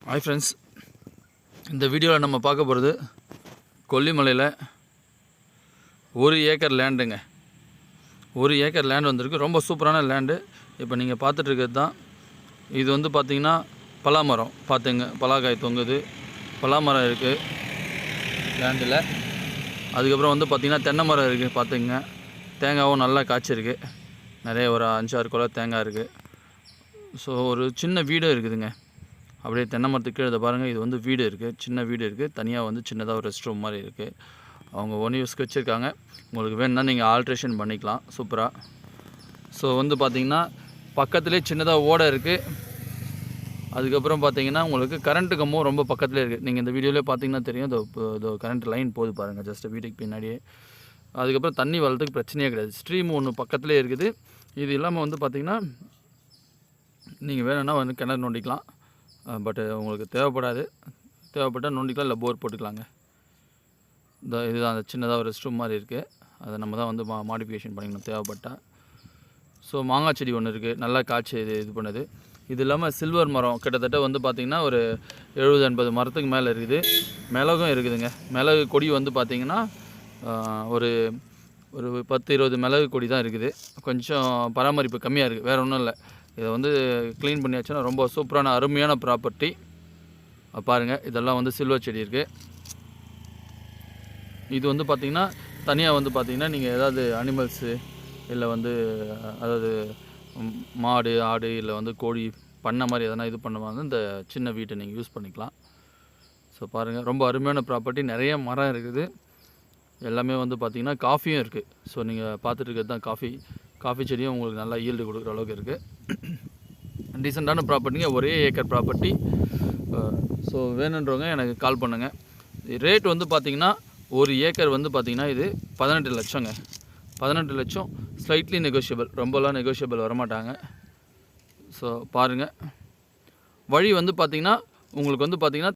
Hi friends, இந்த வீடியோவில் நம்ம பார்க்க போகிறது கொல்லிமலையில் 1 ஏக்கர் லேண்டுங்க. 1 ஏக்கர் லேண்டு வந்திருக்கு. ரொம்ப சூப்பரான லேண்டு. இப்போ நீங்கள் பார்த்துட்ருக்கிறது தான். இது வந்து பார்த்திங்கன்னா பலாமரம். பார்த்துங்க, பலாக்காய் தொங்குது. பலாமரம் இருக்குது லேண்டில். அதுக்கப்புறம் வந்து பார்த்திங்கன்னா தென்னை மரம் இருக்குது. பார்த்துங்க, தேங்காயும் நல்லா காய்ச்சிருக்கு. நிறைய ஒரு 5-6 குலை தேங்காய் இருக்குது. ஸோ ஒரு சின்ன வீடும் இருக்குதுங்க. அப்படியே தென்னை மரத்துக்கு கீழே பாருங்கள். இது வந்து வீடு இருக்குது, சின்ன வீடு இருக்குது. தனியாக வந்து சின்னதாக ஒரு ரெஸ்ட் ரூம் மாதிரி இருக்குது. அவங்க ஒன் யூஸ்க்கு வச்சுருக்காங்க. உங்களுக்கு வேணுன்னா நீங்கள் ஆல்ட்ரேஷன் பண்ணிக்கலாம் சூப்பராக. ஸோ வந்து பார்த்திங்கன்னா பக்கத்துலேயே சின்னதாக ஓடை இருக்குது. அதுக்கப்புறம் பார்த்திங்கன்னா உங்களுக்கு கரண்ட்டு கம்பம் ரொம்ப பக்கத்துலேயே இருக்குது. நீங்கள் இந்த வீடியோவிலே பார்த்திங்கன்னா தெரியும். இதோ கரண்ட் லைன் போகுது பாருங்கள், ஜஸ்ட்டு வீட்டுக்கு பின்னாடியே. அதுக்கப்புறம் தண்ணி வரதுக்கு பிரச்சனையே கிடையாது. ஸ்ட்ரீம் ஒன்று பக்கத்துலேயே இருக்குது. இது இல்லாமல் வந்து பார்த்திங்கன்னா நீங்கள் வேணும்னா வந்து கிணறு நோண்டிக்கலாம். பட் உங்களுக்கு தேவைப்பட்டால் நோண்டிக்கலாம், இல்லை போர் போட்டுக்கலாங்க. இதுதான் அந்த சின்னதாக ஒரு ரெஸ்ட் ரூம் மாதிரி இருக்குது. அதை நம்ம தான் வந்து மாடிஃபிகேஷன் பண்ணிக்கணும் தேவைப்பட்டால். ஸோ மாங்காய் செடி ஒன்று இருக்குது, நல்லா காய்ச்சி இது பண்ணுது. இது இல்லாமல் சில்வர் மரம் கிட்டத்தட்ட வந்து பார்த்திங்கன்னா ஒரு 70-80 மரத்துக்கு மேலே இருக்குது. மிளகும் இருக்குதுங்க. மிளகு கொடி வந்து பார்த்திங்கன்னா ஒரு 10-20 மிளகு கொடி தான் இருக்குது. கொஞ்சம் பராமரிப்பு கம்மியாக இருக்குது, வேறு ஒன்றும் இல்லை. இதை வந்து க்ளீன் பண்ணியாச்சுன்னா ரொம்ப சூப்பரான அருமையான ப்ராப்பர்ட்டி. பாருங்கள், இதெல்லாம் வந்து சில்வர் செடி இருக்குது. இது வந்து பார்த்திங்கன்னா தனியாக வந்து பார்த்திங்கன்னா நீங்கள் ஏதாவது அனிமல்ஸு இல்லை வந்து அதாவது மாடு ஆடு இல்லை வந்து கோழி பண்ண மாதிரி எதனா இது பண்ணுவாங்க, இந்த சின்ன வீட்டை நீங்கள் யூஸ் பண்ணிக்கலாம். ஸோ பாருங்கள், ரொம்ப அருமையான ப்ராப்பர்ட்டி. நிறைய மரம் இருக்குது. எல்லாமே வந்து பார்த்திங்கன்னா காஃபியும் இருக்குது. ஸோ நீங்கள் பார்த்துட்டு இருக்கிறது தான் காஃபி செடியும் உங்களுக்கு நல்லா ஈல்டு கொடுக்குற அளவுக்கு இருக்குது. டீசெண்டான ப்ராப்பர்ட்டிங்க, 1 ஏக்கர் ப்ராப்பர்ட்டி. ஸோ வேணுன்றவங்க எனக்கு கால் பண்ணுங்கள். ரேட் வந்து பார்த்திங்கன்னா 1 ஏக்கர் வந்து பார்த்திங்கன்னா இது 18 லட்சங்க. 18 லட்சம் ஸ்லைட்லி நெகோஷியபிள், ரொம்பலாம் நெகோஷியபிள் வரமாட்டாங்க. ஸோ பாருங்கள், வழி வந்து பார்த்திங்கன்னா உங்களுக்கு வந்து பார்த்திங்கன்னா